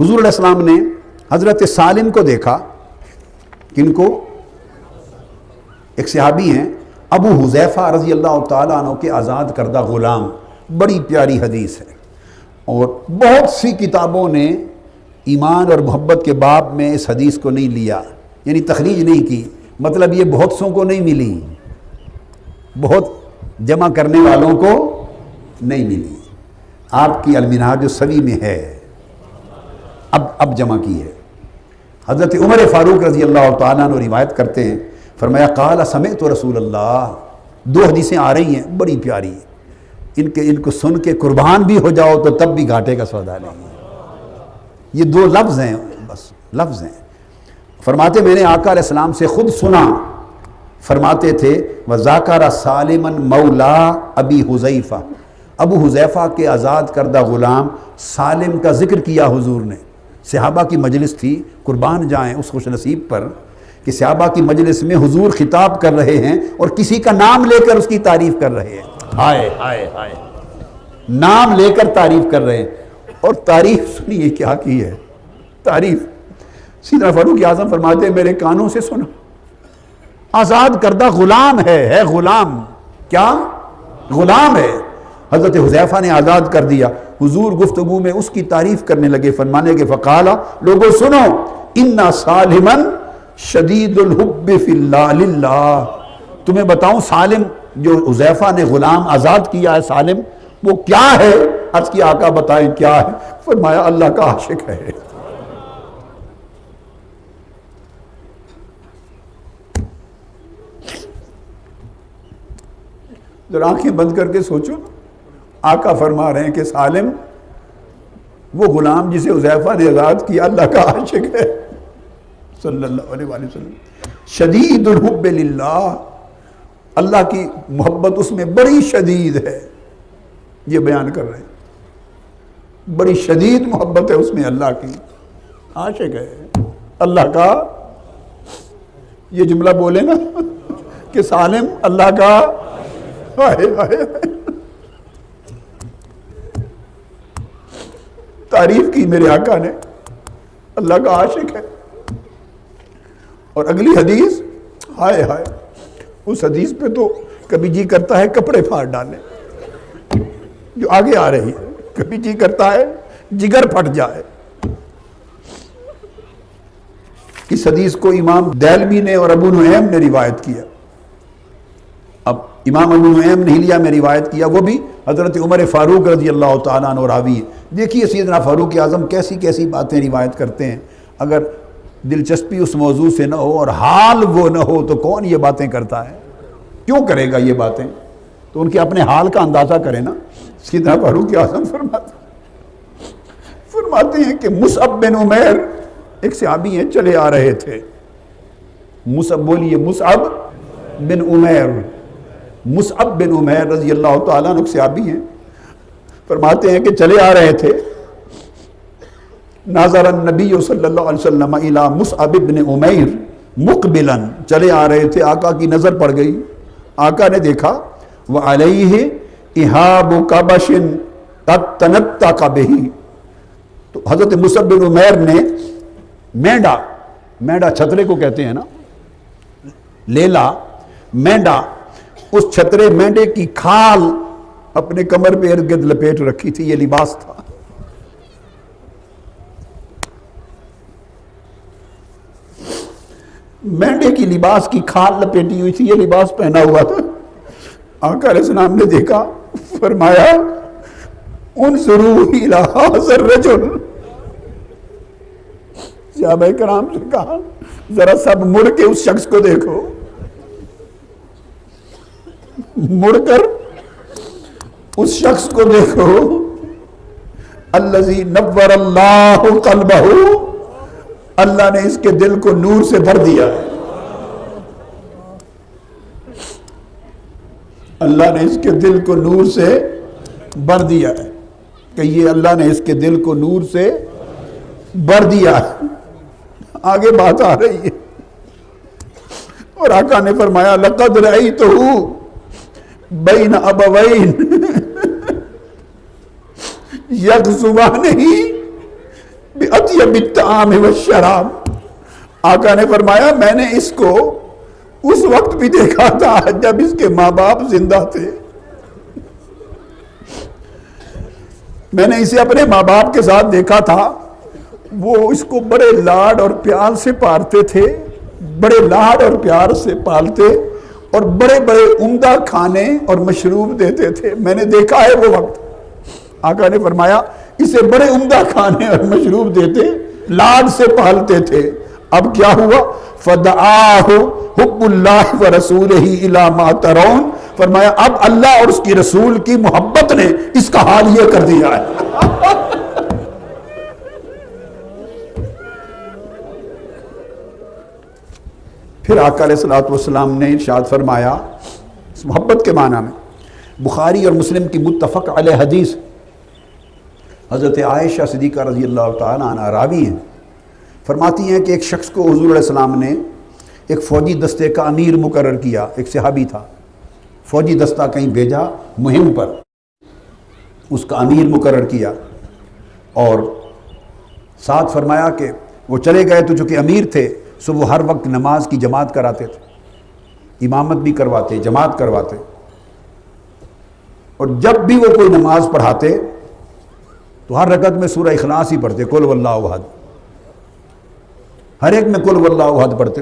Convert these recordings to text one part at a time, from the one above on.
حضور علیہ السلام نے حضرت سالم کو دیکھا، کن کو؟ ایک صحابی ہیں ابو حذیفہ رضی اللہ تعالیٰ عنہ کے آزاد کردہ غلام، بڑی پیاری حدیث ہے، اور بہت سی کتابوں نے ایمان اور محبت کے باب میں اس حدیث کو نہیں لیا، یعنی تخریج نہیں کی، مطلب یہ بہت سوں کو نہیں ملی، بہت جمع کرنے والوں کو نہیں ملی، آپ کی المنہاج السوی میں ہے، اب جمع کی ہے۔ حضرت عمر فاروق رضی اللہ تعالیٰ عنہ روایت کرتے ہیں، فرمایا قال سمعت رسول اللہ، دو حدیثیں آ رہی ہیں بڑی پیاری، ان کو سن کے قربان بھی ہو جاؤ تو تب بھی گھاٹے کا سودا نہیں۔ یہ دو لفظ ہیں، بس لفظ ہیں۔ فرماتے میں نے آقا علیہ السلام سے خود سنا، فرماتے تھے وَذَكَرَ سَالِمًا مَوْلَا أَبِي حُذَيْفَةَ، ابو حذیفہ کے آزاد کردہ غلام سالم کا ذکر کیا حضور نے۔ صحابہ کی مجلس تھی، قربان جائیں اس خوش نصیب پر کہ صحابہ کی مجلس میں حضور خطاب کر رہے ہیں اور کسی کا نام لے کر اس کی تعریف کر رہے ہیں، ہائے ہائے ہائے، نام لے کر تعریف کر رہے ہیں، اور تعریف سنیے کیا کی ہے، تعریف سیدنا فاروق اعظم فرماتے ہیں میرے کانوں سے سنا، آزاد کردہ غلام ہے غلام، کیا غلام ہے، حضرت حذیفہ نے آزاد کر دیا۔ حضور گفتگو میں اس کی تعریف کرنے لگے، فرمانے کے فقالا، لوگوں سنو، اِنَّ سَالِمًا شدید الحب فی اللہ للہ، تمہیں بتاؤں سالم جو حذیفہ نے غلام آزاد کیا ہے، سالم وہ کیا ہے؟ عرض کی آقا بتائیں کیا ہے؟ فرمایا اللہ کا عاشق ہے۔ ذرا آنکھیں بند کر کے سوچو، آقا فرما رہے ہیں کہ سالم وہ غلام جسے حذیفہ نے آزاد کیا اللہ کا عاشق ہے صلی اللہ علیہ وآلہ وسلم، شدید الحب للہ، اللہ کی محبت اس میں بڑی شدید ہے، یہ بیان کر رہے ہیں، بڑی شدید محبت ہے اس میں، اللہ کی عاشق ہے اللہ کا۔ یہ جملہ بولے نا کہ سالم اللہ کا، ہائے ہائے، تعریف کی میرے آقا نے، اللہ کا عاشق ہے۔ اور اگلی حدیث، ہائے ہائے، اس حدیث پہ تو کبھی جی کرتا ہے کپڑے پھاڑ ڈالیں، جو آگے آ رہی ہے، کبھی جی کرتا ہے جگر پھٹ جائے۔ اس حدیث کو امام دیلمی نے اور ابو نعیم نے روایت کیا، اب امام ابو نعیم نے ہلیہ میں روایت کیا، وہ بھی حضرت عمر فاروق رضی اللہ تعالیٰ عنہ راوی ہے۔ دیکھیے سیدنا فاروق اعظم کیسی کیسی باتیں روایت کرتے ہیں، اگر دلچسپی اس موضوع سے نہ ہو اور حال وہ نہ ہو تو کون یہ باتیں کرتا ہے؟ کیوں کرے گا یہ باتیں؟ تو ان کے اپنے حال کا اندازہ کریں نا۔ سیدنا فاروق اعظم فرماتے ہیں کہ مصعب بن عمیر ایک صحابی ہیں، چلے آ رہے تھے، مصعب بولیے، مصعب بن عمیر، مصعب بن عمیر رضی اللہ تعالیٰ عنہ صحابی ہیں، فرماتے ہیں کہ چلے آ رہے تھے، ناظر النبی صلی اللہ علیہ وسلم الی مصعب بن عمیر مقبلا، چلے آ رہے تھے، آقا کی نظر پڑ گئی، آقا نے دیکھا وعلیہ اہاب کبش قد تنطق بہ، تو حضرت مصعب بن عمیر نے مینڈا چھترے کو کہتے ہیں نا، لیلا مینڈا، اس چھترے مینڈے کی کھال اپنے کمر پہ ارد گرد لپیٹ رکھی تھی، یہ لباس تھا۔ مینڈے کی لباس کی کھال لپیٹی ہوئی تھی، یہ لباس پہنا ہوا تھا۔ آقا علیہ السلام نے دیکھا، فرمایا انظروا الی ھذا الرجل، صحابہ کرام سے کہا ذرا سب مڑ کے اس شخص کو دیکھو، مڑ کر اس شخص کو دیکھو، الذی نور اللہ قلبہ، اللہ نے اس کے دل کو نور سے بھر دیا ہے، اللہ نے اس کے دل کو نور سے بھر دیا ہے، کہ یہ اللہ نے اس کے دل کو نور سے بھر دیا ہے۔ آگے بات آ رہی ہے، اور آقا نے فرمایا لقد رأیتہ بین ابوین یغزوانہ بأطیب بالطعام والشراب. آقا نے فرمایا میں نے اس کو اس وقت بھی دیکھا تھا جب اس کے ماں باپ زندہ تھے. میں نے اسے اپنے ماں باپ کے ساتھ دیکھا تھا، وہ اس کو بڑے لاڈ اور پیار سے پالتے تھے، بڑے لاڈ اور پیار سے پالتے اور بڑے بڑے عمدہ کھانے اور مشروب دیتے تھے. میں نے دیکھا ہے وہ وقت. آقا نے فرمایا اسے بڑے عمدہ کھانے اور مشروب دیتے، لاڈ سے پالتے تھے. اب کیا ہوا؟ فَدَعَاهُ حُبُّ اللَّهِ وَرَسُولِهِ إِلَى مَا تَرَوْنَ. فرمایا اب اللہ اور اس کی رسول کی محبت نے اس کا حال یہ کر دیا ہے. پھر آقا علیہ الصلوۃ والسلام نے ارشاد فرمایا اس محبت کے معنی میں، بخاری اور مسلم کی متفق علیہ حدیث، حضرت عائشہ صدیقہ رضی اللہ تعالیٰ عنہ راوی ہیں، فرماتی ہیں کہ ایک شخص کو حضور علیہ السلام نے ایک فوجی دستے کا امیر مقرر کیا. ایک صحابی تھا، فوجی دستہ کہیں بھیجا مہم پر، اس کا امیر مقرر کیا اور ساتھ فرمایا کہ وہ چلے گئے تو چونکہ امیر تھے سو وہ ہر وقت نماز کی جماعت کراتے تھے، امامت بھی کرواتے، جماعت کرواتے. اور جب بھی وہ کوئی نماز پڑھاتے تو ہر رکعت میں سورہ اخلاص ہی پڑھتے، قل واللہ احد. ہر ایک میں قل واللہ احد پڑھتے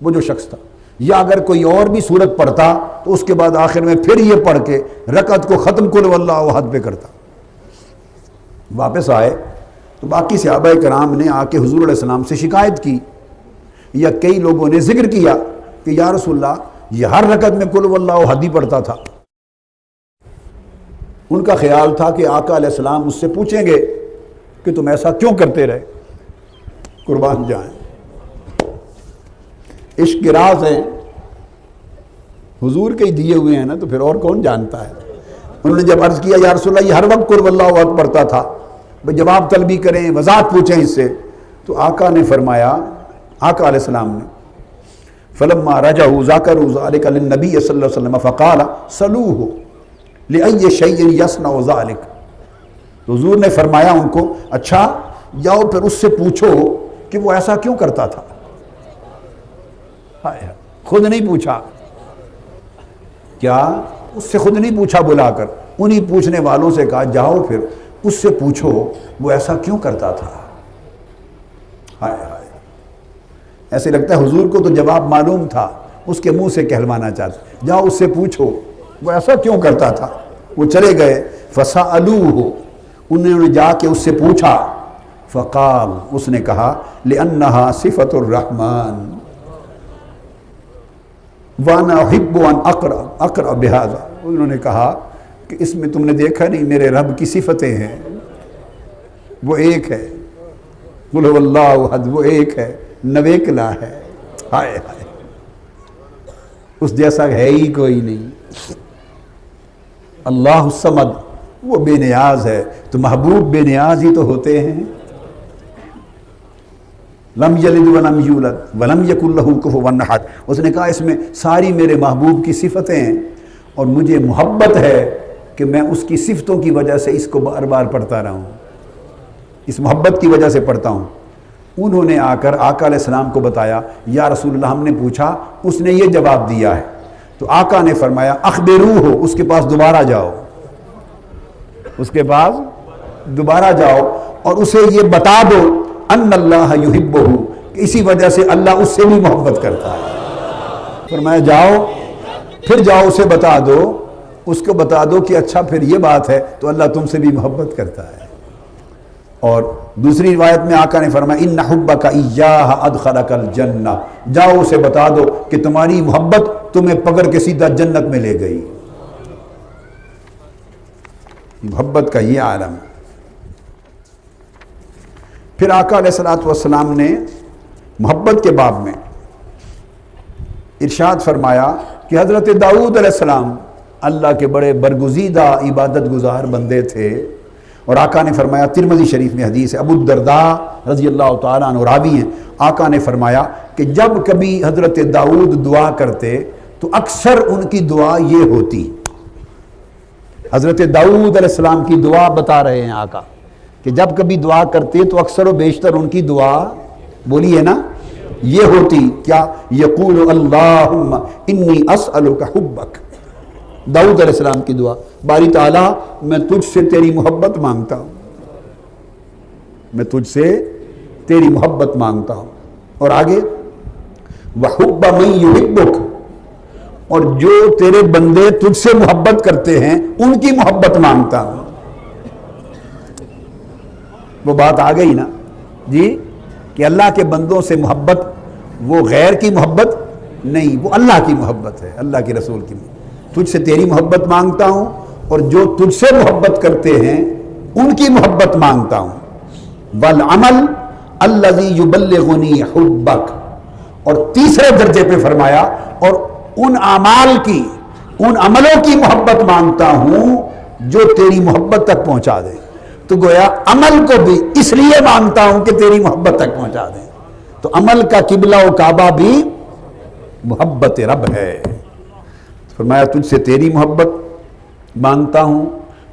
وہ جو شخص تھا. یا اگر کوئی اور بھی سورت پڑھتا تو اس کے بعد آخر میں پھر یہ پڑھ کے رکعت کو ختم قل واللہ احد پہ کرتا. واپس آئے تو باقی صحابہ کرام نے آ کے حضور علیہ السلام سے شکایت کی، یا کئی لوگوں نے ذکر کیا کہ یا رسول اللہ یہ ہر رکعت میں قل واللہ احد ہی پڑھتا تھا. ان کا خیال تھا کہ آقا علیہ السلام اس سے پوچھیں گے کہ تم ایسا کیوں کرتے رہے. قربان جائیں، عشق کے راز ہیں حضور کے ہی دیے ہوئے ہیں نا، تو پھر اور کون جانتا ہے. انہوں نے جب عرض کیا یا رسول اللہ یہ ہر وقت قل واللہ احد پڑھتا تھا، جواب طلبی کریں، وضاحت پوچھیں اس سے. تو آقا نے فرمایا، آقا علیہ السلام نے فلما رجعوا ذکروا ذلك للنبي صلی اللہ علیہ وسلم فقال صلوه لأي شيء يصنع ذلك. تو حضور نے فرمایا ان کو اچھا جاؤ پھر اس سے پوچھو کہ وہ ایسا کیوں کرتا تھا. خود نہیں پوچھا، کیا اس سے خود نہیں پوچھا بلا کر، انہی پوچھنے والوں سے کہا جاؤ پھر اس سے پوچھو وہ ایسا کیوں کرتا تھا. ہائے ہائے، ایسے لگتا ہے حضور کو تو جواب معلوم تھا، اس کے منہ سے کہلوانا چاہتے. جاؤ اس سے پوچھو وہ ایسا کیوں کرتا تھا. وہ چلے گئے فسألوہ، انہوں نے جا کے اس سے پوچھا. فقال، اس نے کہا لأنہا صفت الرحمن وانا احب ان اقرأ بہذا. انہوں نے کہا کہ اس میں تم نے دیکھا نہیں میرے رب کی صفتیں ہیں، وہ ایک ہے، قل هو اللہ احد، وہ ایک ہے، نویکلا ہے. ہائے ہائے، اس جیسا ہے ہی کوئی نہیں. اللہ الصمد، وہ بے نیاز ہے، تو محبوب بے نیاز ہی تو ہوتے ہیں. لم یلد ولم یولد ولم یکن لہ کفوا احد. اس نے کہا اس میں ساری میرے محبوب کی صفتیں ہیں اور مجھے محبت ہے کہ میں اس کی صفتوں کی وجہ سے اس کو بار بار پڑھتا رہا ہوں، اس محبت کی وجہ سے پڑھتا ہوں. انہوں نے آ کر آقا علیہ السلام کو بتایا یا رسول اللہ ہم نے پوچھا، اس نے یہ جواب دیا ہے. تو آقا نے فرمایا اخبروہ، اس کے پاس دوبارہ جاؤ، اس کے پاس دوبارہ جاؤ اور اسے یہ بتا دو ان اللہ یحبہ، کہ اسی وجہ سے اللہ اس سے بھی محبت کرتا ہے. فرمایا جاؤ، پھر جاؤ اسے بتا دو، اس کو بتا دو کہ اچھا پھر یہ بات ہے تو اللہ تم سے بھی محبت کرتا ہے. اور دوسری روایت میں آقا نے فرمایا ان حبک ایاہ ادخلک الجنہ، جاؤ اسے بتا دو کہ تمہاری محبت تمہیں پکڑ کے سیدھا جنت میں لے گئی. محبت کا یہ عالم. پھر آقا علیہ الصلوۃ والسلام نے محبت کے باب میں ارشاد فرمایا کہ حضرت داؤد علیہ السلام اللہ کے بڑے برگزیدہ عبادت گزار بندے تھے. اور آقا نے فرمایا، ترمذی شریف میں حدیث ہے، ابو الدرداء رضی اللہ تعالیٰ عنہ راوی ہیں، آقا نے فرمایا کہ جب کبھی حضرت داؤد دعا کرتے تو اکثر ان کی دعا یہ ہوتی. حضرت داؤد علیہ السلام کی دعا بتا رہے ہیں آقا کہ جب کبھی دعا کرتے تو اکثر و بیشتر ان کی دعا بولیے نا یہ ہوتی کیا، یقول اللہم انی اسألک حبک. داؤد علیہ السلام کی دعا، باری تعالیٰ میں تجھ سے تیری محبت مانگتا ہوں، میں تجھ سے تیری محبت مانگتا ہوں. اور آگے وحب من یحبک، اور جو تیرے بندے تجھ سے محبت کرتے ہیں ان کی محبت مانگتا ہوں. وہ بات آ گئی نا جی کہ اللہ کے بندوں سے محبت وہ غیر کی محبت نہیں، وہ اللہ کی محبت ہے، اللہ کے رسول کی محبت. تجھ سے تیری محبت مانگتا ہوں اور جو تجھ سے محبت کرتے ہیں ان کی محبت مانگتا ہوں. والعمل الذی یبلغنی حبک، اور تیسرے درجے پہ فرمایا اور ان اعمال کی، ان عملوں کی محبت مانگتا ہوں جو تیری محبت تک پہنچا دے. تو گویا عمل کو بھی اس لیے مانگتا ہوں کہ تیری محبت تک پہنچا دیں. تو عمل کا قبلہ و کعبہ بھی محبت رب ہے. فرمایا تجھ سے تیری محبت مانگتا ہوں،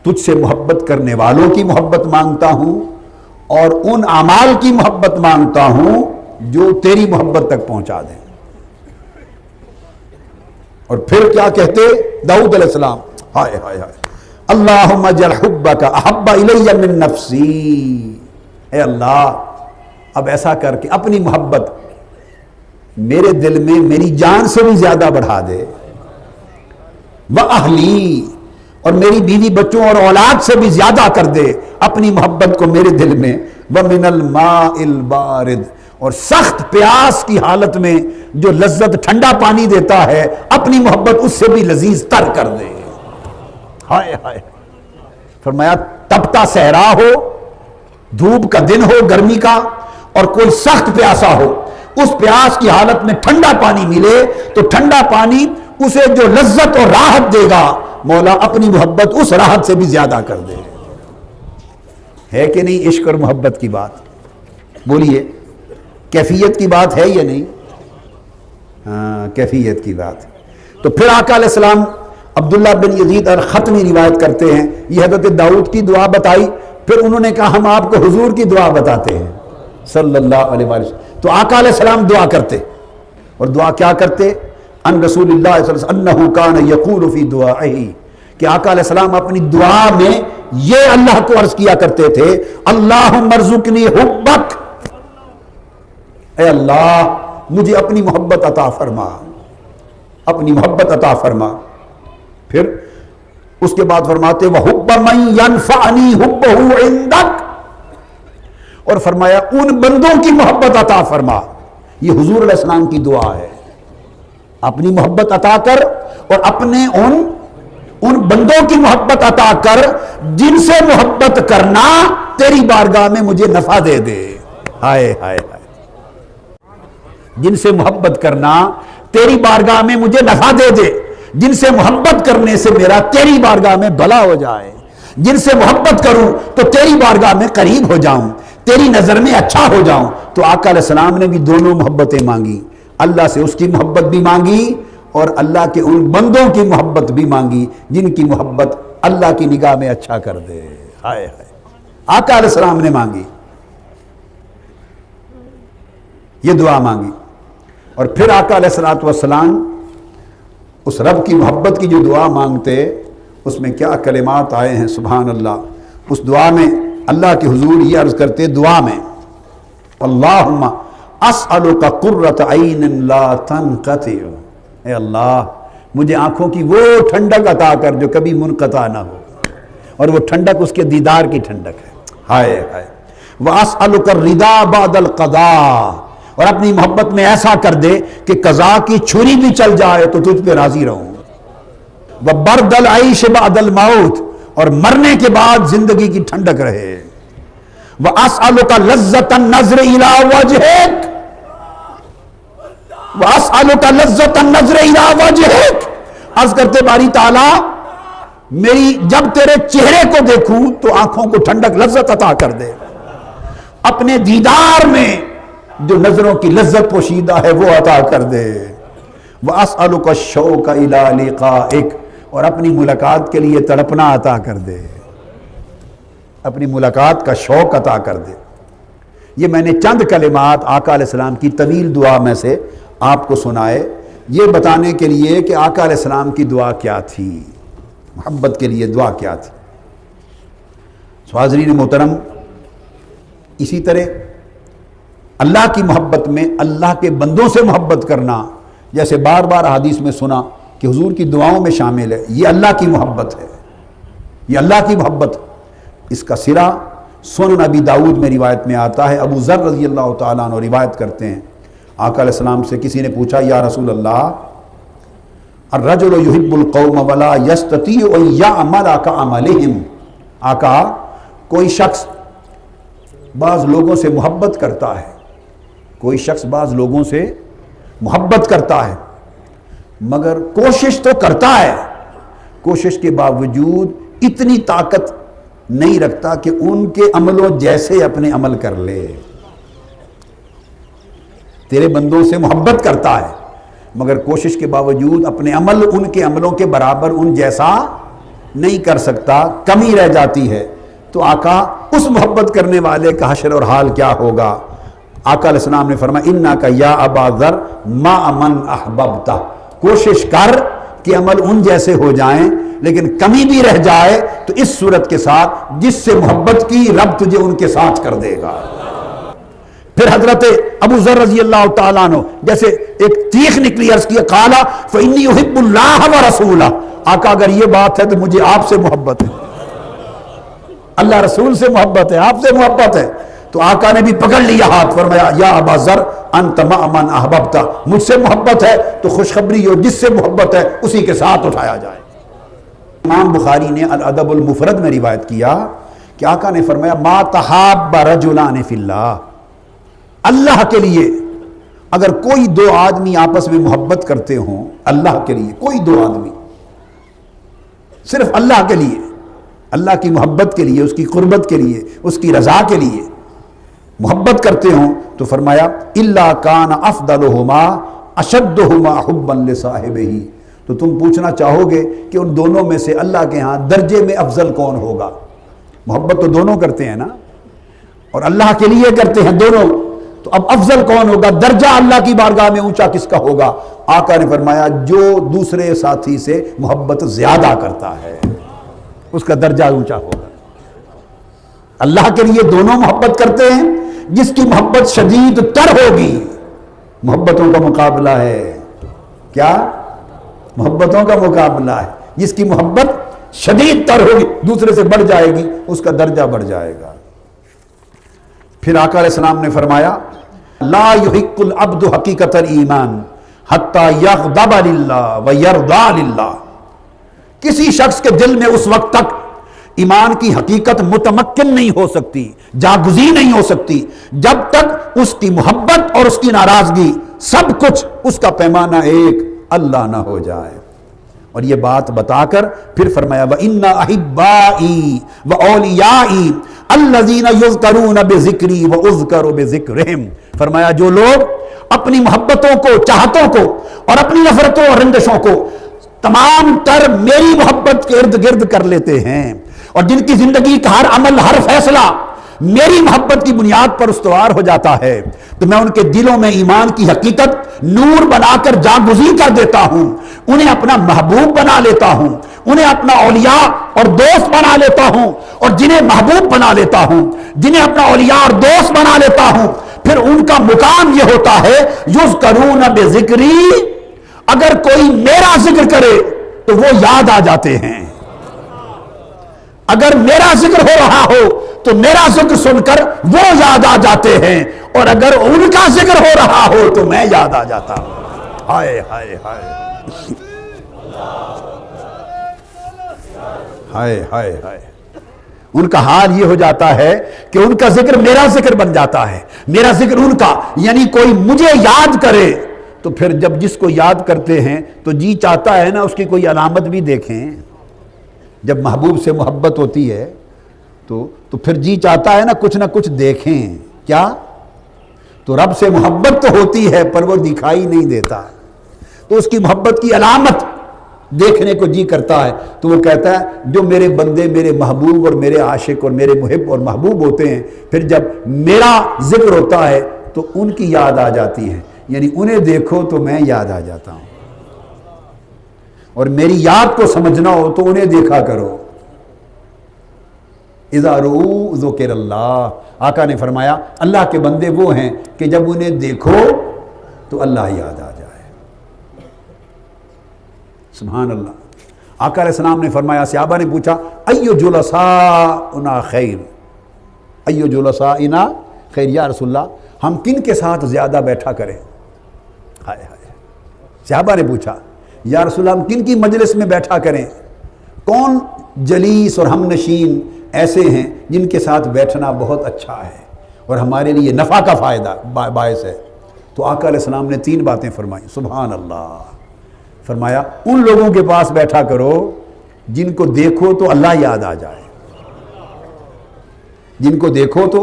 تجھ سے محبت کرنے والوں کی محبت مانگتا ہوں، اور ان اعمال کی محبت مانگتا ہوں جو تیری محبت تک پہنچا دیں. اور پھر کیا کہتے داؤد علیہ السلام، ہائے ہائے ہائے اللہم اجعل حبک احب الی من نفسی. اے اللہ اب ایسا کر کے اپنی محبت میرے دل میں میری جان سے بھی زیادہ بڑھا دے. وَأَهْلِي، اور میری بیوی بچوں اور اولاد سے بھی زیادہ کر دے اپنی محبت کو میرے دل میں. وَمِنَ الْمَاءِ الْبَارِدِ، اور سخت پیاس کی حالت میں جو لذت ٹھنڈا پانی دیتا ہے اپنی محبت اس سے بھی لذیذ تر کر دے. ہائے ہائے. فرمایا تپتا صحرا ہو، دھوپ کا دن ہو گرمی کا، اور کوئی سخت پیاسا ہو، اس پیاس کی حالت میں ٹھنڈا پانی ملے تو ٹھنڈا پانی اسے جو لذت اور راحت دے گا مولا اپنی محبت اس راحت سے بھی زیادہ کر دے. ہے کہ نہیں عشق اور محبت کی بات؟ بولیے کیفیت کی بات ہے یا نہیں؟ ہاں کیفیت کی بات. تو پھر آقا علیہ السلام عبداللہ بن یزید الختمی روایت کرتے ہیں، یہ حضرت داؤد کی دعا بتائی، پھر انہوں نے کہا ہم آپ کو حضور کی دعا بتاتے ہیں صلی اللہ علیہ وسلم. تو آقا علیہ السلام دعا کرتے، اور دعا کیا کرتے؟ ان رسول اللہ صلی اللہ علیہ وسلم انہ کان یقول فی دعائہ، کہ آقا علیہ السلام اپنی دعا میں یہ اللہ کو عرض کیا کرتے تھے اللہم ارزقنی حبک، اے اللہ مجھے اپنی محبت عطا فرما، اپنی محبت عطا فرما. پھر اس کے بعد فرماتے وَحُبَّ مَن يَنفَعَنِي حُبَّهُ عِندَكَ، اور فرمایا ان بندوں کی محبت عطا فرما. یہ حضور علیہ السلام کی دعا ہے، اپنی محبت عطا کر اور اپنے ان بندوں کی محبت عطا کر جن سے محبت کرنا تیری بارگاہ میں مجھے نفع دے دے. ہائے ہائے ہائے. جن سے محبت کرنا تیری بارگاہ میں مجھے نفع دے دے، جن سے محبت کرنے سے میرا تیری بارگاہ میں بھلا ہو جائے. جن سے محبت کروں تو تیری بارگاہ میں قریب ہو جاؤں، تیری نظر میں اچھا ہو جاؤں. تو آقا علیہ السلام نے بھی دونوں محبتیں مانگی، اللہ سے اس کی محبت بھی مانگی اور اللہ کے ان بندوں کی محبت بھی مانگی جن کی محبت اللہ کی نگاہ میں اچھا کر دے. ہائے ہائے. آقا علیہ السلام نے مانگی، یہ دعا مانگی. اور پھر آقا علیہ السلام اس رب کی محبت کی جو دعا مانگتے اس میں کیا کلمات آئے ہیں سبحان اللہ. اس دعا میں اللہ کے حضور یہ عرض کرتے دعا میں اللہم اسألک قرۃ عین لا تنقطع، اے اللہ مجھے آنکھوں کی وہ ٹھنڈک عطا کر جو کبھی منقطع نہ ہو، اور وہ ٹھنڈک اس کے دیدار کی ٹھنڈک ہے. ہائے ہائے. واسألک الرضا بعد القضاء، اور اپنی محبت میں ایسا کر دے کہ قضاء کی چھری بھی چل جائے تو تجھ پہ راضی رہوں. وبرد العیش بعد الموت، اور مرنے کے بعد زندگی کی ٹھنڈک رہے. واسألک لذۃ النظر الی وجہک، واسألک لذۃ النظر الی وجہک. عرض کرتے باری تعالیٰ میری جب تیرے چہرے کو دیکھوں تو آنکھوں کو ٹھنڈک لذت عطا کر دے، اپنے دیدار میں جو نظروں کی لذت پوشیدہ ہے وہ عطا کر دے. واسألک الشوق الی لقائک، اور اپنی ملاقات کے لیے تڑپنا عطا کر دے. اپنی ملاقات کا شوق عطا کر دے۔ یہ میں نے چند کلمات آقا علیہ السلام کی طویل دعا میں سے آپ کو سنائے، یہ بتانے کے لیے کہ آقا علیہ السلام کی دعا کیا تھی، محبت کے لیے دعا کیا تھی۔ حاضرین محترم، اسی طرح اللہ کی محبت میں اللہ کے بندوں سے محبت کرنا، جیسے بار بار حدیث میں سنا کہ حضور کی دعاؤں میں شامل ہے، یہ اللہ کی محبت ہے، یہ اللہ کی محبت۔ اس کا سرا سنن ابی داؤد میں روایت میں آتا ہے، ابو ذر رضی اللہ تعالیٰ عنہ روایت کرتے ہیں، آقا علیہ السلام سے کسی نے پوچھا یا رسول اللہ الرجل یحب القوم ولا یستطیع ان یعمل کعملہم، آقا کوئی شخص بعض لوگوں سے محبت کرتا ہے، کوئی شخص بعض لوگوں سے محبت کرتا ہے مگر کوشش تو کرتا ہے، کوشش کے باوجود اتنی طاقت نہیں رکھتا کہ ان کے عملوں جیسے اپنے عمل کر لے۔ تیرے بندوں سے محبت کرتا ہے مگر کوشش کے باوجود اپنے عمل ان کے عملوں کے برابر ان جیسا نہیں کر سکتا، کمی رہ جاتی ہے۔ تو آقا اس محبت کرنے والے کا حشر اور حال کیا ہوگا؟ آقا علیہ السلام نے فرمایا انکا یا ابا ذر ما من احببت، کوشش کر کہ عمل ان جیسے ہو جائیں، لیکن کمی بھی رہ جائے تو اس صورت کے ساتھ جس سے محبت کی رب تجھے ان کے ساتھ کر دے گا۔ پھر حضرت ابو ذر رضی اللہ تعالیٰ عنہ جیسے ایک چیخ نکلی، عرض کیا قالا فإنی احب اللہ ورسولہ، آقا اگر یہ بات ہے تو مجھے آپ سے محبت ہے، اللہ رسول سے محبت ہے، آپ سے محبت ہے۔ تو آقا نے بھی پکڑ لیا ہاتھ، فرمایا یا ابا ذر انت مع من احببت، مجھ سے محبت ہے تو خوشخبری ہو، جس سے محبت ہے اسی کے ساتھ اٹھایا جائے۔ امام بخاری نے الادب المفرد میں روایت کیا کہ آقا نے فرمایا ما تحاب رجلان فی اللہ، اللہ کے لیے اگر کوئی دو آدمی آپس میں محبت کرتے ہوں، اللہ کے لیے کوئی دو آدمی صرف اللہ کے لیے، اللہ کی محبت کے لیے، اس کی قربت کے لیے، اس کی رضا کے لیے محبت کرتے ہوں تو فرمایا الا کان افضلہما اشدہما حبا لصاحبہ، تو تم پوچھنا چاہو گے کہ ان دونوں میں سے اللہ کے ہاں درجے میں افضل کون ہوگا؟ محبت تو دونوں کرتے ہیں نا، اور اللہ کے لیے کرتے ہیں دونوں، تو اب افضل کون ہوگا؟ درجہ اللہ کی بارگاہ میں اونچا کس کا ہوگا؟ آقا نے فرمایا جو دوسرے ساتھی سے محبت زیادہ کرتا ہے اس کا درجہ اونچا ہوگا۔ اللہ کے لیے دونوں محبت کرتے ہیں، جس کی محبت شدید تر ہوگی، محبتوں کا مقابلہ ہے، کیا؟ محبتوں کا مقابلہ ہے، جس کی محبت شدید تر ہوگی، دوسرے سے بڑھ جائے گی، اس کا درجہ بڑھ جائے گا۔ پھر آقا علیہ السلام نے فرمایا لا یحق العبد حقیقت الایمان حتی یغضب للہ ویرضى للہ، کسی شخص کے دل میں اس وقت تک ایمان کی حقیقت متمکن نہیں ہو سکتی، جاگزی نہیں ہو سکتی، جب تک اس کی محبت اور اس کی ناراضگی سب کچھ اس کا پیمانہ ایک اللہ نہ ہو جائے۔ اور یہ بات بتا کر پھر فرمایا وَإِنَّ أَحِبَّائِي وَأَوْلِيَائِي الَّذِينَ يُذْكَرُونَ بِذِكْرِي وَأُذْكَرُ بِذِكْرِهِمْ، فرمایا جو لوگ اپنی محبتوں کو، چاہتوں کو اور اپنی نفرتوں اور رنجشوں کو تمام تر میری محبت کے ارد گرد کر لیتے ہیں، اور جن کی زندگی کا ہر عمل، ہر فیصلہ میری محبت کی بنیاد پر استوار ہو جاتا ہے، تو میں ان کے دلوں میں ایمان کی حقیقت نور بنا کر جاگزی کر دیتا ہوں، انہیں اپنا محبوب بنا لیتا ہوں، انہیں اپنا اولیاء اور دوست بنا لیتا ہوں، اور جنہیں محبوب بنا لیتا ہوں، جنہیں اپنا اولیاء اور دوست بنا لیتا ہوں، پھر ان کا مقام یہ ہوتا ہے یذکرون بذکری، اگر کوئی میرا ذکر کرے تو وہ یاد آ جاتے ہیں، اگر میرا ذکر ہو رہا ہو تو میرا ذکر سن کر وہ یاد آ جاتے ہیں، اور اگر ان کا ذکر ہو رہا ہو تو میں یاد آ جاتا ہوں۔ ہائے ہائے ہائے ہائے ہائے ہائے، ان کا حال یہ ہو جاتا ہے کہ ان کا ذکر میرا ذکر بن جاتا ہے، میرا ذکر ان کا، یعنی کوئی مجھے یاد کرے تو پھر جب جس کو یاد کرتے ہیں تو جی چاہتا ہے نا اس کی کوئی علامت بھی دیکھیں، جب محبوب سے محبت ہوتی ہے تو پھر جی چاہتا ہے نا کچھ دیکھیں، کیا؟ تو رب سے محبت تو ہوتی ہے پر وہ دکھائی نہیں دیتا، تو اس کی محبت کی علامت دیکھنے کو جی کرتا ہے تو وہ کہتا ہے جو میرے بندے میرے محبوب اور میرے عاشق اور میرے محب اور محبوب ہوتے ہیں، پھر جب میرا ذکر ہوتا ہے تو ان کی یاد آ جاتی ہے، یعنی انہیں دیکھو تو میں یاد آ جاتا ہوں، اور میری یاد کو سمجھنا ہو تو انہیں دیکھا کرو۔ اذا رؤوا ذکر اللہ، آقا نے فرمایا اللہ کے بندے وہ ہیں کہ جب انہیں دیکھو تو اللہ یاد آ جائے۔ سبحان اللہ۔ آقا علیہ السلام نے فرمایا، صحابہ نے پوچھا ایو جلساؤنا خیر، ایو جلسائنا خیر، یا رسول اللہ ہم کن کے ساتھ زیادہ بیٹھا کریں؟ ہائے ہائے، صحابہ نے پوچھا یا رسول اللہ ہم کن کی مجلس میں بیٹھا کریں؟ کون جلیس اور ہم نشین ایسے ہیں جن کے ساتھ بیٹھنا بہت اچھا ہے اور ہمارے لیے نفع کا فائدہ باعث ہے؟ تو آقا علیہ السلام نے 3 باتیں فرمائیں، سبحان اللہ۔ فرمایا ان لوگوں کے پاس بیٹھا کرو جن کو دیکھو تو اللہ یاد آ جائے، جن کو دیکھو تو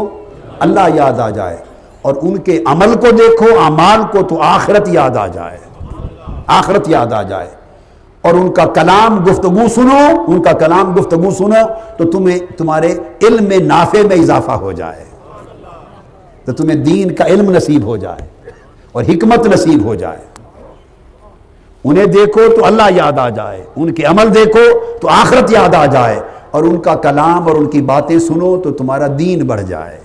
اللہ یاد آ جائے، اور ان کے عمل کو دیکھو، اعمال کو، تو آخرت یاد آ جائے، آخرت یاد آ جائے، اور ان کا کلام گفتگو سنو، ان کا کلام گفتگو سنو تو تمہارے علم نافع میں اضافہ ہو جائے، تو تمہیں دین کا علم نصیب ہو جائے اور حکمت نصیب ہو جائے۔ انہیں دیکھو تو اللہ یاد آ جائے، ان کے عمل دیکھو تو آخرت یاد آ جائے، اور ان کا کلام اور ان کی باتیں سنو تو تمہارا دین بڑھ جائے،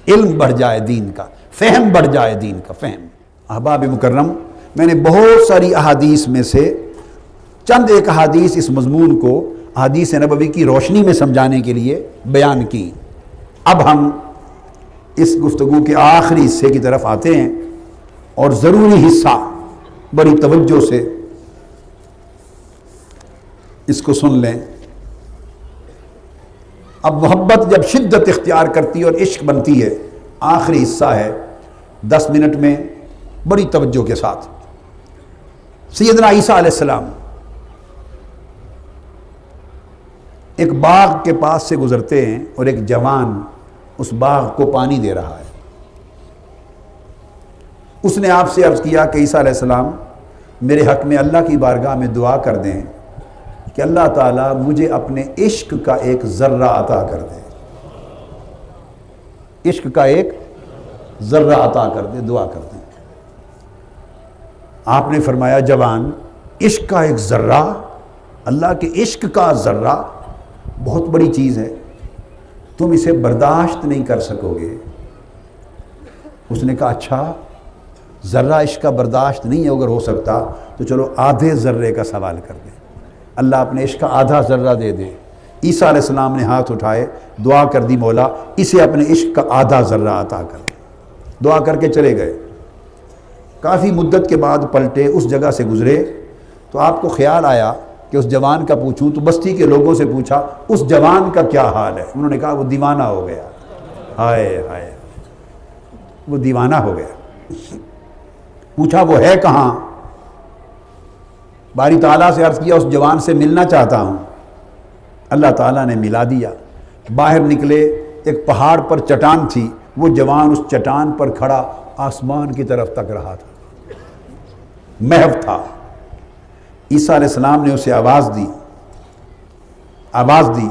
علم بڑھ جائے دین کا، فہم بڑھ جائے دین کا فہم۔ احباب مکرم، میں نے بہت ساری احادیث میں سے چند ایک احادیث اس مضمون کو احادیث نبوی کی روشنی میں سمجھانے کے لیے بیان کی۔ اب ہم اس گفتگو کے آخری حصے کی طرف آتے ہیں، اور ضروری حصہ، بڑی توجہ سے اس کو سن لیں۔ اب محبت جب شدت اختیار کرتی ہے اور عشق بنتی ہے، آخری حصہ ہے، 10 منٹ میں بڑی توجہ کے ساتھ۔ سیدنا عیسیٰ علیہ السلام ایک باغ کے پاس سے گزرتے ہیں، اور ایک جوان اس باغ کو پانی دے رہا ہے۔ اس نے آپ سے عرض کیا کہ عیسیٰ علیہ السلام میرے حق میں اللہ کی بارگاہ میں دعا کر دیں کہ اللہ تعالیٰ مجھے اپنے عشق کا ایک ذرہ عطا کر دے، عشق کا ایک ذرہ عطا کر دے، دعا کر دیں۔ آپ نے فرمایا جوان، عشق کا ایک ذرہ، اللہ کے عشق کا ذرہ بہت بڑی چیز ہے، تم اسے برداشت نہیں کر سکو گے۔ اس نے کہا اچھا، ذرہ عشق کا برداشت نہیں ہے، اگر ہو سکتا تو چلو آدھے ذرے کا سوال کر دیں، اللہ اپنے عشق کا آدھا ذرہ دے دے۔ عیسیٰ علیہ السلام نے ہاتھ اٹھائے، دعا کر دی، مولا اسے اپنے عشق کا آدھا ذرہ عطا کر دے۔ دعا کر کے چلے گئے۔ کافی مدت کے بعد پلٹے، اس جگہ سے گزرے، تو آپ کو خیال آیا کہ اس جوان کا پوچھوں، تو بستی کے لوگوں سے پوچھا اس جوان کا کیا حال ہے؟ انہوں نے کہا وہ دیوانہ ہو گیا۔ ہائے ہائے، وہ دیوانہ ہو گیا۔ پوچھا وہ ہے کہاں؟ باری تعالیٰ سے عرض کیا اس جوان سے ملنا چاہتا ہوں۔ اللہ تعالیٰ نے ملا دیا۔ باہر نکلے، ایک پہاڑ پر چٹان تھی، وہ جوان اس چٹان پر کھڑا آسمان کی طرف تک رہا تھا، محو تھا۔ عیسیٰ علیہ السلام نے اسے آواز دی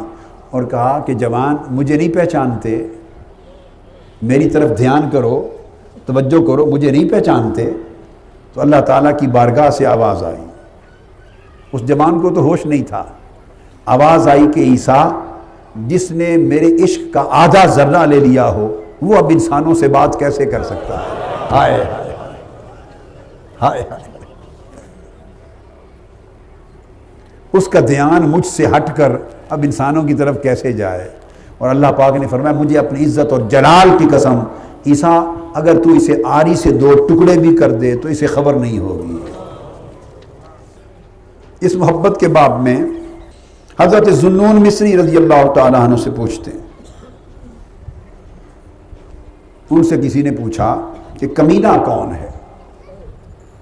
اور کہا کہ جوان مجھے نہیں پہچانتے، میری طرف دھیان کرو، توجہ کرو، مجھے نہیں پہچانتے؟ تو اللہ تعالیٰ کی بارگاہ سے آواز آئی۔ اس جوان کو تو ہوش نہیں تھا۔ آواز آئی کہ عیسیٰ، جس نے میرے عشق کا آدھا ذرہ لے لیا ہو وہ اب انسانوں سے بات کیسے کر سکتا ہے؟ ہائے ہائے ہائے ہائے، اس کا دھیان مجھ سے ہٹ کر اب انسانوں کی طرف کیسے جائے؟ اور اللہ پاک نے فرمایا مجھے اپنی عزت اور جلال کی قسم، عیسیٰ اگر تو اسے آری سے 2 ٹکڑے بھی کر دے تو اسے خبر نہیں ہوگی۔ اس محبت کے باب میں حضرت ذوالنون مصری رضی اللہ تعالیٰ عنہ سے پوچھتے ہیں، ان سے کسی نے پوچھا کہ کمینہ کون ہے؟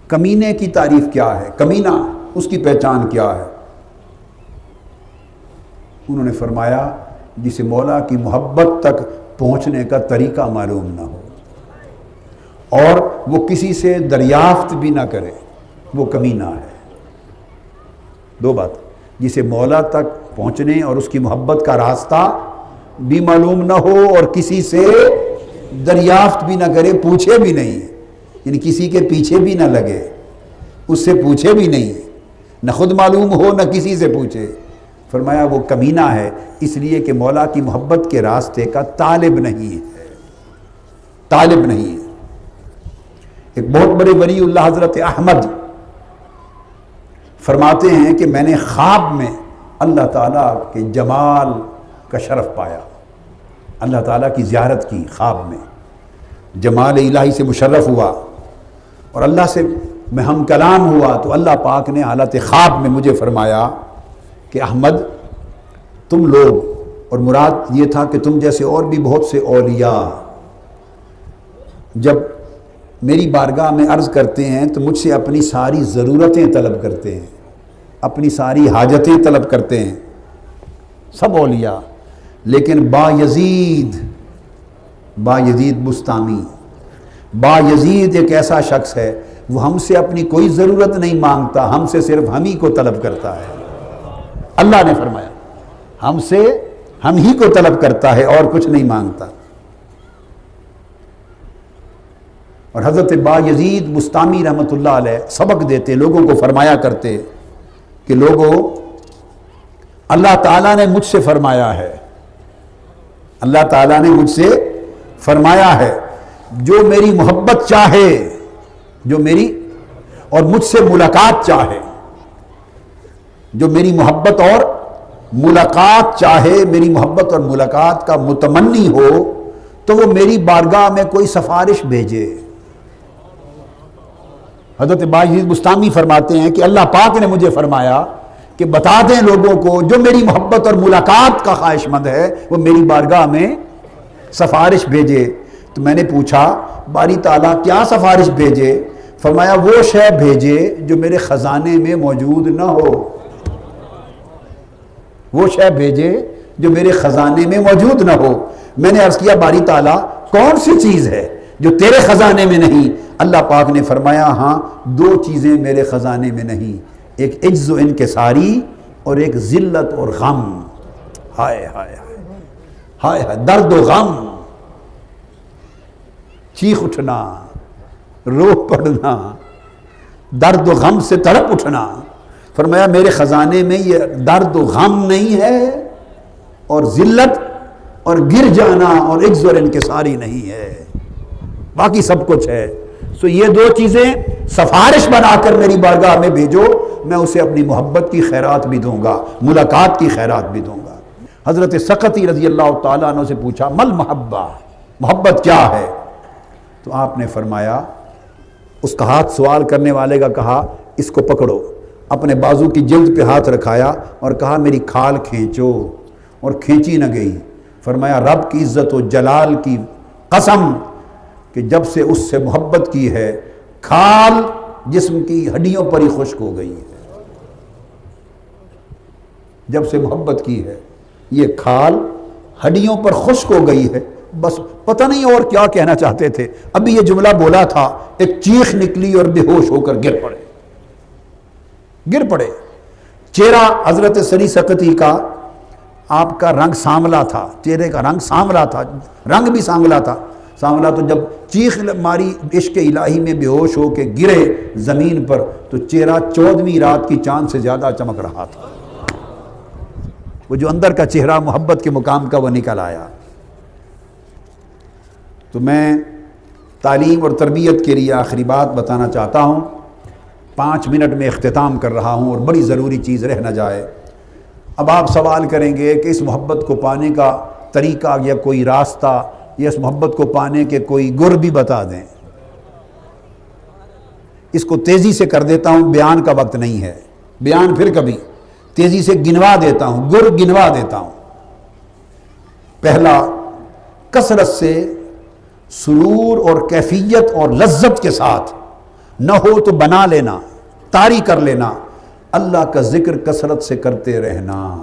کمینے کی تعریف کیا ہے؟ کمینہ اس کی پہچان کیا ہے؟ انہوں نے فرمایا جسے مولا کی محبت تک پہنچنے کا طریقہ معلوم نہ ہو اور وہ کسی سے دریافت بھی نہ کرے، وہ کمینہ ہے۔ دو بات، جسے مولا تک پہنچنے اور اس کی محبت کا راستہ بھی معلوم نہ ہو اور کسی سے دریافت بھی نہ کرے، پوچھے بھی نہیں، یعنی کسی کے پیچھے بھی نہ لگے، اس سے پوچھے بھی نہیں، نہ خود معلوم ہو نہ کسی سے پوچھے۔ فرمایا وہ کمینہ ہے، اس لیے کہ مولا کی محبت کے راستے کا طالب نہیں ہے، طالب نہیں ہے۔ ایک بہت بڑے ولی اللہ حضرت احمد فرماتے ہیں کہ میں نے خواب میں اللہ تعالیٰ کے جمال کا شرف پایا، اللہ تعالیٰ کی زیارت کی، خواب میں جمال الہی سے مشرف ہوا اور اللہ سے میں ہم کلام ہوا، تو اللہ پاک نے حالت خواب میں مجھے فرمایا کہ احمد تم لوگ، اور مراد یہ تھا کہ تم جیسے اور بھی بہت سے اولیاء جب میری بارگاہ میں عرض کرتے ہیں تو مجھ سے اپنی ساری ضرورتیں طلب کرتے ہیں، اپنی ساری حاجتیں طلب کرتے ہیں، سب اولیاء، لیکن با یزید بستامی، با یزید ایک ایسا شخص ہے وہ ہم سے اپنی کوئی ضرورت نہیں مانگتا، ہم سے صرف ہم ہی کو طلب کرتا ہے۔ اللہ نے فرمایا ہم سے ہم ہی کو طلب کرتا ہے اور کچھ نہیں مانگتا۔ اور حضرت با یزید بستامی رحمۃ اللہ علیہ سبق دیتے، لوگوں کو فرمایا کرتے کہ لوگوں، اللہ تعالیٰ نے مجھ سے فرمایا ہے، اللہ تعالیٰ نے مجھ سے فرمایا ہے جو میری محبت چاہے، جو میری اور مجھ سے ملاقات چاہے، جو میری محبت اور ملاقات چاہے، میری محبت اور ملاقات کا متمنی ہو تو وہ میری بارگاہ میں کوئی سفارش بھیجے۔ حضرت با یزید بستامی فرماتے ہیں کہ اللہ پاک نے مجھے فرمایا کہ بتا دیں لوگوں کو جو میری محبت اور ملاقات کا خواہش مند ہے وہ میری بارگاہ میں سفارش بھیجے۔ تو میں نے پوچھا باری تعالیٰ کیا سفارش بھیجے؟ فرمایا وہ شے بھیجے جو میرے خزانے میں موجود نہ ہو، وہ شے بھیجے جو میرے خزانے میں موجود نہ ہو۔ میں نے عرض کیا باری تعالیٰ کون سی چیز ہے جو تیرے خزانے میں نہیں؟ اللہ پاک نے فرمایا ہاں دو چیزیں میرے خزانے میں نہیں، ایک عجز و انکساری اور ایک ذلت اور غم۔ ہائے ہائے ہائے ہائے، درد و غم، چیخ اٹھنا، رو پڑنا، درد و غم سے تڑپ اٹھنا۔ فرمایا میرے خزانے میں یہ درد و غم نہیں ہے اور ذلت اور گر جانا اور عجز اور انکساری نہیں ہے، باقی سب کچھ ہے۔ سو یہ دو چیزیں سفارش بنا کر میری بارگاہ میں بھیجو، میں اسے اپنی محبت کی خیرات بھی دوں گا، ملاقات کی خیرات بھی دوں گا۔ حضرت سقطی رضی اللہ تعالیٰ عنہ سے پوچھا مل محبہ، محبت کیا ہے؟ تو آپ نے فرمایا، اس کا ہاتھ سوال کرنے والے کا کہا اس کو پکڑو، اپنے بازو کی جلد پہ ہاتھ رکھایا اور کہا میری کھال کھینچو، اور کھینچی نہ گئی۔ فرمایا رب کی عزت و جلال کی قسم کہ جب سے اس سے محبت کی ہے کھال جسم کی ہڈیوں پر ہی خشک ہو گئی ہے، جب سے محبت کی ہے یہ کھال ہڈیوں پر خشک ہو گئی ہے۔ بس پتہ نہیں اور کیا کہنا چاہتے تھے، ابھی یہ جملہ بولا تھا ایک چیخ نکلی اور بے ہوش ہو کر گر پڑے۔ چہرہ حضرت سری سقطی کا، آپ کا رنگ سانولا تھا، چہرے کا رنگ سانولا تھا، رنگ بھی سانولا تھا۔ سانولا تو جب چیخ ماری عشق الہی میں بے ہوش ہو کے گرے زمین پر تو چہرہ 14ویں رات کی چاند سے زیادہ چمک رہا تھا، وہ جو اندر کا چہرہ محبت کے مقام کا وہ نکل آیا۔ تو میں تعلیم اور تربیت کے لیے آخری بات بتانا چاہتا ہوں، 5 منٹ میں اختتام کر رہا ہوں اور بڑی ضروری چیز رہ نہ جائے۔ اب آپ سوال کریں گے کہ اس محبت کو پانے کا طریقہ یا کوئی راستہ یا اس محبت کو پانے کے کوئی گر بھی بتا دیں۔ اس کو تیزی سے کر دیتا ہوں، بیان کا وقت نہیں ہے، بیان پھر کبھی، تیزی سے گنوا دیتا ہوں، گر گنوا دیتا ہوں۔ پہلا، کثرت سے سرور اور کیفیت اور لذت کے ساتھ، نہ ہو تو بنا لینا، طاری کر لینا، اللہ کا ذکر کثرت سے کرتے رہنا،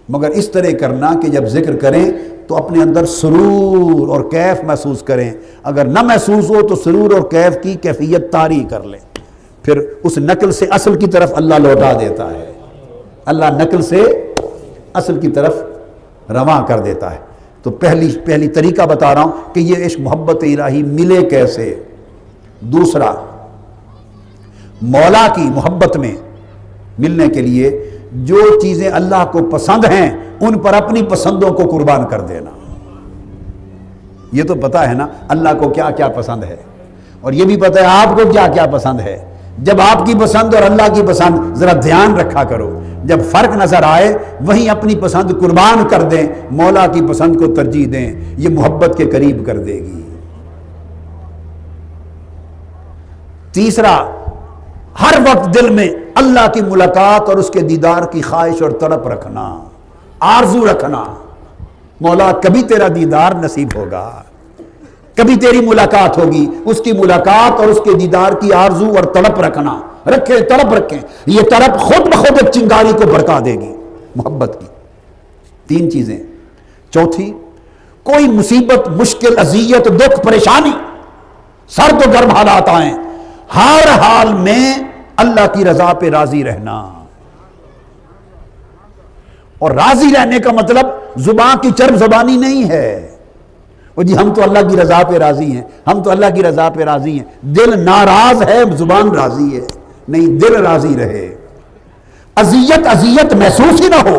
مگر اس طرح کرنا کہ جب ذکر کریں تو اپنے اندر سرور اور کیف محسوس کریں، اگر نہ محسوس ہو تو سرور اور کیف کی کیفیت طاری کر لیں۔ پھر اس نقل سے اصل کی طرف اللہ لوٹا دیتا ہے، اللہ نقل سے اصل کی طرف رواں کر دیتا ہے۔ تو پہلی طریقہ بتا رہا ہوں کہ یہ عشق محبت الہی ملے کیسے۔ دوسرا، مولا کی محبت میں ملنے کے لیے جو چیزیں اللہ کو پسند ہیں ان پر اپنی پسندوں کو قربان کر دینا۔ یہ تو پتا ہے نا اللہ کو کیا کیا پسند ہے، اور یہ بھی پتا ہے آپ کو کیا کیا پسند ہے۔ جب آپ کی پسند اور اللہ کی پسند ذرا دھیان رکھا کرو، جب فرق نظر آئے وہیں اپنی پسند قربان کر دیں، مولا کی پسند کو ترجیح دیں، یہ محبت کے قریب کر دے گی۔ تیسرا، ہر وقت دل میں اللہ کی ملاقات اور اس کے دیدار کی خواہش اور تڑپ رکھنا، آرزو رکھنا، مولا کبھی تیرا دیدار نصیب ہوگا، کبھی تیری ملاقات ہوگی، اس کی ملاقات اور اس کے دیدار کی آرزو اور تڑپ رکھنا، تڑپ رکھیں، یہ تڑپ خود بخود ایک چنگاری کو بھڑکا دے گی محبت کی۔ تین چیزیں۔ چوتھی، کوئی مصیبت، مشکل، اذیت، دکھ، پریشانی، سرد و گرم حالات آئیں، ہر حال میں اللہ کی رضا پہ راضی رہنا۔ اور راضی رہنے کا مطلب زبان کی چرب زبانی نہیں ہے، وہ جی ہم تو اللہ کی رضا پہ راضی ہیں، ہم تو اللہ کی رضا پہ راضی ہیں، دل ناراض ہے زبان راضی ہے، نہیں، دل راضی رہے۔ اذیت محسوس ہی نہ ہو،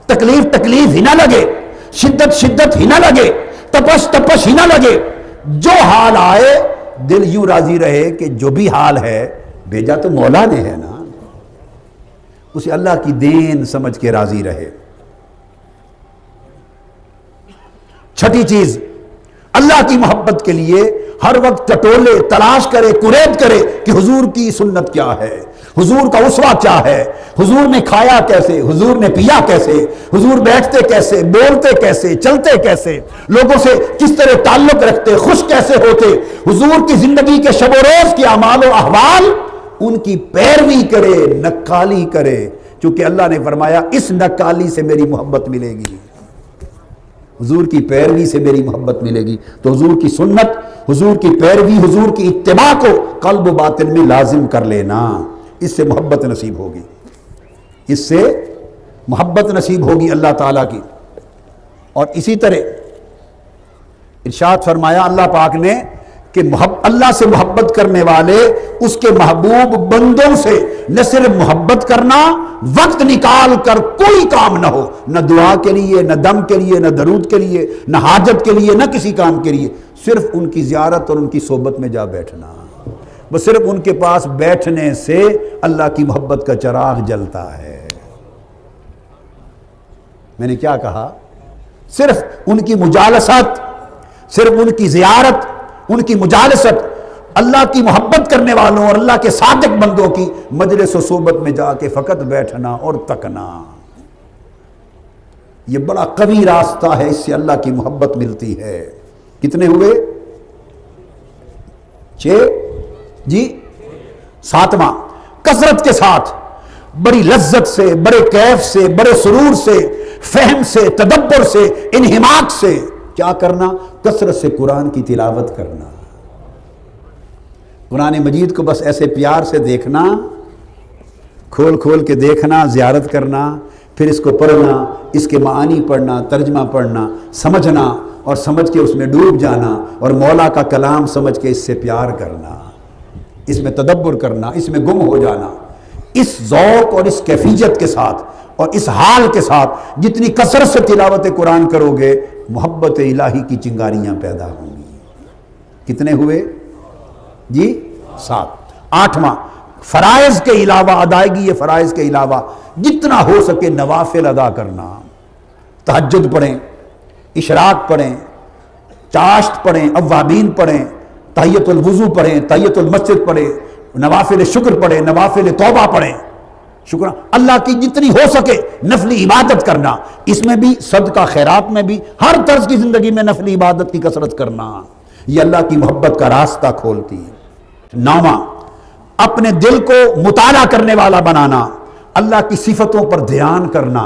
تکلیف ہی نہ لگے، شدت ہی نہ لگے، تپش ہی نہ لگے، جو حال آئے دل یوں راضی رہے کہ جو بھی حال ہے بھیجا تو مولا نے ہے نا، اسے اللہ کی دین سمجھ کے راضی رہے۔ چھٹی چیز، اللہ کی محبت کے لیے ہر وقت ٹٹولے، تلاش کرے، قرید کرے کہ حضور کی سنت کیا ہے، حضور کا اسوہ کیا ہے، حضور نے کھایا کیسے، حضور نے پیا کیسے، حضور بیٹھتے کیسے، بولتے کیسے، چلتے کیسے، لوگوں سے کس طرح تعلق رکھتے، خوش کیسے ہوتے، حضور کی زندگی کے شب و روز کے اعمال و احوال، ان کی پیروی کرے، نقالی کرے، چونکہ اللہ نے فرمایا اس نقالی سے میری محبت ملے گی، حضور کی پیروی سے میری محبت ملے گی۔ تو حضور کی سنت، حضور کی پیروی، حضور کی اتباع کو قلب و باطن میں لازم کر لینا، اس سے محبت نصیب ہوگی، اس سے محبت نصیب ہوگی اللہ تعالیٰ کی۔ اور اسی طرح ارشاد فرمایا اللہ پاک نے کہ اللہ سے محبت کرنے والے اس کے محبوب بندوں سے نہ صرف محبت کرنا، وقت نکال کر کوئی کام نہ ہو، نہ دعا کے لیے، نہ دم کے لیے، نہ درود کے لیے، نہ حاجت کے لیے، نہ کسی کام کے لیے، صرف ان کی زیارت اور ان کی صحبت میں جا بیٹھنا، بس صرف ان کے پاس بیٹھنے سے اللہ کی محبت کا چراغ جلتا ہے۔ میں نے کیا کہا؟ صرف ان کی مجالست، صرف ان کی زیارت، ان کی مجالست، اللہ کی محبت کرنے والوں اور اللہ کے صادق بندوں کی مجلس و صحبت میں جا کے فقط بیٹھنا اور تکنا، یہ بڑا قوی راستہ ہے، اس سے اللہ کی محبت ملتی ہے۔ کتنے ہوئے؟ 6 جی۔ 7واں، کثرت کے ساتھ، بڑی لذت سے، بڑے کیف سے، بڑے سرور سے، فہم سے، تدبر سے، انہماک سے کیا کرنا؟ کثرت سے قرآن کی تلاوت کرنا، قرآن مجید کو بس ایسے پیار سے دیکھنا، کھول کھول کے دیکھنا، زیارت کرنا، پھر اس کو پڑھنا، اس کے معانی پڑھنا، ترجمہ پڑھنا، سمجھنا، اور سمجھ کے اس میں ڈوب جانا، اور مولا کا کلام سمجھ کے اس سے پیار کرنا، اس میں تدبر کرنا، اس میں گم ہو جانا۔ اس ذوق اور اس کیفیت کے ساتھ اور اس حال کے ساتھ جتنی کثرت سے تلاوت قرآن کرو گے، محبت الہی کی چنگاریاں پیدا ہوں گی۔ کتنے ہوئے جی؟ 7۔ 8واں، فرائض کے علاوہ، ادائیگی فرائض کے علاوہ جتنا ہو سکے نوافل ادا کرنا، تہجد پڑھیں، اشراق پڑھیں، چاشت پڑھیں، اوابین پڑھیں، تحیۃ الوضو پڑھیں، تحیۃ المسجد پڑھیں، نوافل شکر پڑھیں، نوافل توبہ پڑھیں، شکر اللہ کی جتنی ہو سکے نفلی عبادت کرنا، اس میں بھی صدقہ خیرات میں بھی، ہر طرز کی زندگی میں نفلی عبادت کی کثرت کرنا، یہ اللہ کی محبت کا راستہ کھولتی ہے۔ 9واں، اپنے دل کو مطالعہ کرنے والا بنانا، اللہ کی صفتوں پر دھیان کرنا،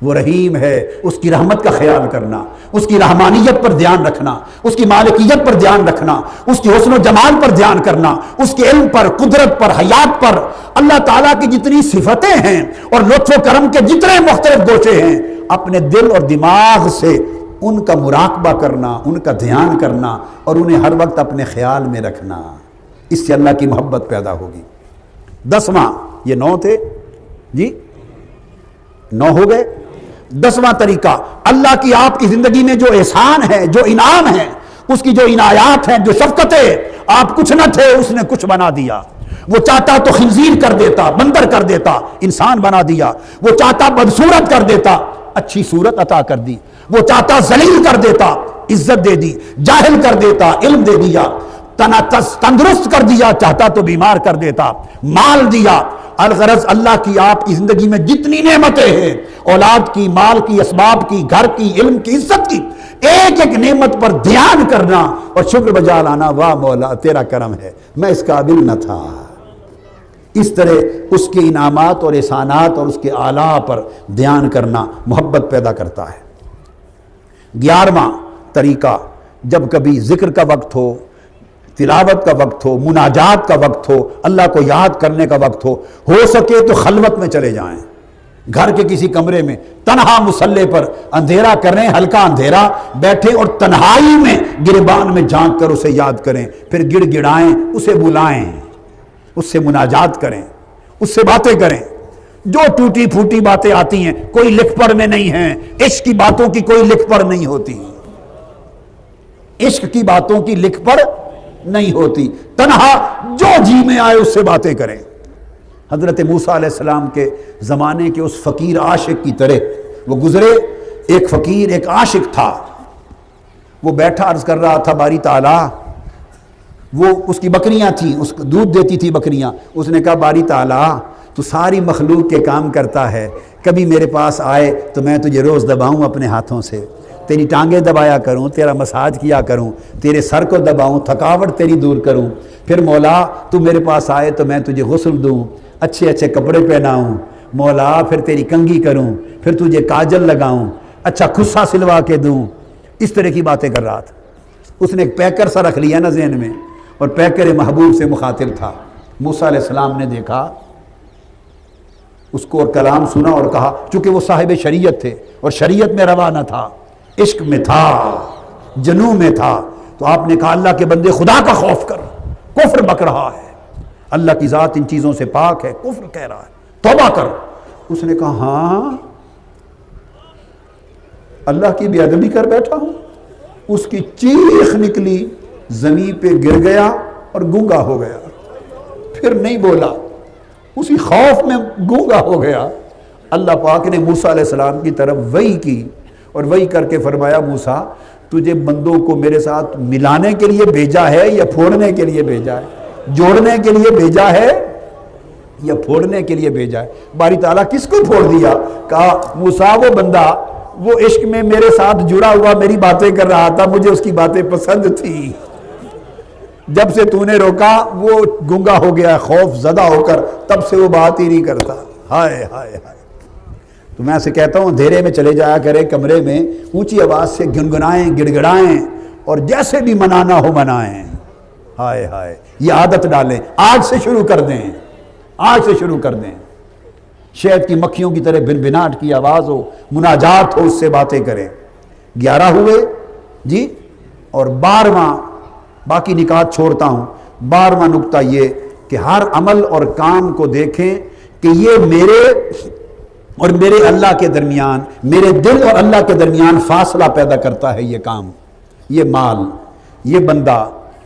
وہ رحیم ہے، اس کی رحمت کا خیال کرنا، اس کی رحمانیت پر دھیان رکھنا، اس کی مالکیت پر دھیان رکھنا، اس کی حسن و جمال پر دھیان کرنا، اس کے علم پر، قدرت پر، حیات پر، اللہ تعالیٰ کی جتنی صفتیں ہیں اور لطف و کرم کے جتنے مختلف گوشے ہیں، اپنے دل اور دماغ سے ان کا مراقبہ کرنا، ان کا دھیان کرنا اور انہیں ہر وقت اپنے خیال میں رکھنا۔ اس سے اللہ کی محبت پیدا ہوگی۔ 10واں، یہ 9 تھے جی، 9 ہو گئے۔ 10واں طریقہ، اللہ کی آپ کی زندگی میں جو احسان ہے، جو انعام ہے، اس کی جو عنایات ہیں، جو شفقتیں، آپ کچھ نہ تھے، اس نے کچھ بنا دیا۔ وہ چاہتا تو خنزیر کر دیتا، بندر کر دیتا، انسان بنا دیا۔ وہ چاہتا بدصورت کر دیتا، اچھی صورت عطا کر دی۔ وہ چاہتا ذلیل کر دیتا، عزت دے دی۔ جاہل کر دیتا، علم دے دیا۔ تندرست کر دیا، چاہتا تو بیمار کر دیتا۔ مال دیا۔ الغرض اللہ کی آپ کی زندگی میں جتنی نعمتیں ہیں، اولاد کی، مال کی، اسباب کی، گھر کی، علم کی، عزت کی، ایک ایک نعمت پر دھیان کرنا اور شکر بجا لانا، واہ مولا تیرا کرم ہے، میں اس قابل نہ تھا۔ اس طرح اس کے انعامات اور احسانات اور اس کے آلاء پر دھیان کرنا محبت پیدا کرتا ہے۔ 11واں طریقہ، جب کبھی ذکر کا وقت ہو، تلاوت کا وقت ہو، مناجات کا وقت ہو، اللہ کو یاد کرنے کا وقت ہو سکے تو خلوت میں چلے جائیں، گھر کے کسی کمرے میں تنہا مصلے پر اندھیرا کریں، ہلکا اندھیرا، بیٹھیں اور تنہائی میں گریبان میں جھانک کر اسے یاد کریں، پھر گڑ گڑائیں، اسے بلائیں، اس سے مناجات کریں، اس سے باتیں کریں۔ جو ٹوٹی پھوٹی باتیں آتی ہیں کوئی لکھ پڑھ میں نہیں ہیں، عشق کی باتوں کی کوئی لکھ پڑھ نہیں ہوتی، عشق کی باتوں کی لکھ پڑھ نہیں ہوتی، تنہا جو جی میں آئے اس سے باتیں کریں۔ حضرت موسیٰ علیہ السلام کے زمانے کے اس فقیر عاشق کی طرح وہ گزرے۔ ایک فقیر، ایک عاشق تھا، وہ بیٹھا عرض کر رہا تھا، باری تعالیٰ، وہ اس کی بکریاں تھیں، اس کو دودھ دیتی تھی بکریاں، اس نے کہا باری تعالیٰ تو ساری مخلوق کے کام کرتا ہے، کبھی میرے پاس آئے تو میں تجھے روز دباؤں اپنے ہاتھوں سے، تیری ٹانگیں دبایا کروں، تیرا مساج کیا کروں، تیرے سر کو دباؤں، تھکاوٹ تیری دور کروں، پھر مولا تو میرے پاس آئے تو میں تجھے غسل دوں، اچھے اچھے کپڑے پہناؤں، مولا پھر تیری کنگھی کروں، پھر تجھے کاجل لگاؤں، اچھا خصہ سلوا کے دوں۔ اس طرح کی باتیں کر رہا تھا۔ اس نے ایک پیکر سا رکھ لیا نا ذہن میں، اور پیکر محبوب سے مخاطب تھا۔ موسیٰ علیہ السلام نے دیکھا اس کو اور کلام سنا اور کہا، چونکہ وہ صاحب شریعت تھے اور شریعت میں روا نہ تھا، عشق میں تھا، جنوں میں تھا، تو آپ نے کہا اللہ کے بندے خدا کا خوف کر، کفر بک رہا ہے، اللہ کی ذات ان چیزوں سے پاک ہے، کفر کہہ رہا ہے، توبہ کر۔ اس نے کہا ہاں اللہ کی بے ادبی کر بیٹھا ہوں۔ اس کی چیخ نکلی، زمین پہ گر گیا اور گونگا ہو گیا، پھر نہیں بولا، اسی خوف میں گونگا ہو گیا۔ اللہ پاک نے موسیٰ علیہ السلام کی طرف وحی کی اور وحی کر کے فرمایا، موسیٰ تجھے بندوں کو میرے ساتھ ملانے کے لیے بھیجا ہے یا پھوڑنے کے لیے بھیجا ہے؟ جوڑنے کے لیے بھیجا ہے یا پھوڑنے کے لیے بھیجا ہے؟ باری تعالیٰ کس کو پھوڑ دیا؟ کہا موسیٰ وہ بندہ وہ عشق میں میرے ساتھ جڑا ہوا میری باتیں کر رہا تھا، مجھے اس کی باتیں پسند تھی، جب سے تو نے روکا وہ گنگا ہو گیا خوف زدہ ہو کر، تب سے وہ بات ہی نہیں کرتا۔ ہائے ہائے ہائے۔ تو میں اسے کہتا ہوں اندھیرے میں چلے جایا کرے، کمرے میں اونچی آواز سے گنگنائیں، گڑ گڑائیں اور جیسے بھی منانا ہو منائیں۔ ہائے ہائے، یہ عادت ڈالیں، آج سے شروع کر دیں، آج سے شروع کر دیں۔ شہد کی مکھیوں کی طرح بن بناٹ کی آواز ہو، مناجات ہو، اس سے باتیں کریں۔ 11 ہوئے جی، اور 12واں، باقی نکات چھوڑتا ہوں، 12واں نقطہ یہ کہ ہر عمل اور کام کو دیکھیں کہ یہ میرے اور میرے اللہ کے درمیان، میرے دل اور اللہ کے درمیان فاصلہ پیدا کرتا ہے۔ یہ کام، یہ مال، یہ بندہ،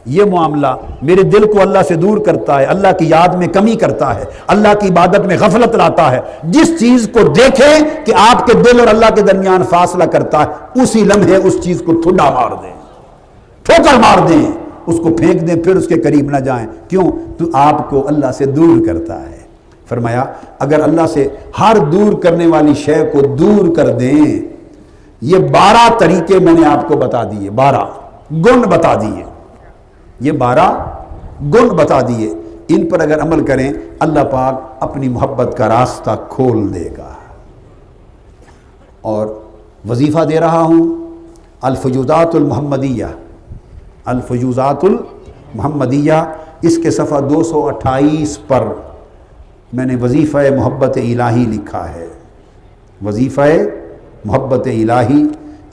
یہ معاملہ میرے دل کو اللہ سے دور کرتا ہے، اللہ کی یاد میں کمی کرتا ہے، اللہ کی عبادت میں غفلت لاتا ہے۔ جس چیز کو دیکھیں کہ آپ کے دل اور اللہ کے درمیان فاصلہ کرتا ہے، اسی لمحے اس چیز کو ٹھڈا مار دیں، ٹھوکر مار دیں، اس کو پھینک دیں، پھر اس کے قریب نہ جائیں۔ کیوں؟ تو آپ کو اللہ سے دور کرتا ہے۔ فرمایا اگر اللہ سے ہر دور کرنے والی شے کو دور کر دیں، یہ 12 طریقے میں نے آپ کو بتا دیے، 12 گن بتا دیے، یہ 12 گن بتا دیے، ان پر اگر عمل کریں اللہ پاک اپنی محبت کا راستہ کھول دے گا۔ اور وظیفہ دے رہا ہوں الفیوضات المحمدیہ، الفیوضات المحمدیہ، اس کے صفحہ 228 پر میں نے وظیفہ محبت الہی لکھا ہے، وظیفہ محبت الہی۔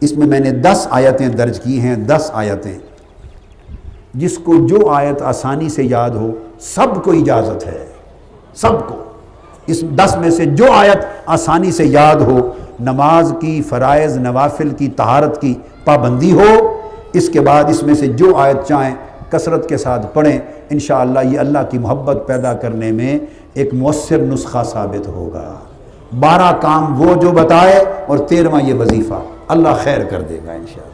اس میں نے 10 آیتیں درج کی ہیں، 10 آیتیں، جس کو جو آیت آسانی سے یاد ہو، سب کو اجازت ہے، سب کو، اس 10 میں سے جو آیت آسانی سے یاد ہو، نماز کی، فرائض نوافل کی، طہارت کی پابندی ہو، اس کے بعد اس میں سے جو آیت چاہیں کثرت کے ساتھ پڑھیں، انشاءاللہ یہ اللہ کی محبت پیدا کرنے میں ایک مؤثر نسخہ ثابت ہوگا۔ 12 کام وہ جو بتائے اور 13واں یہ وظیفہ، اللہ خیر کر دے گا انشاءاللہ۔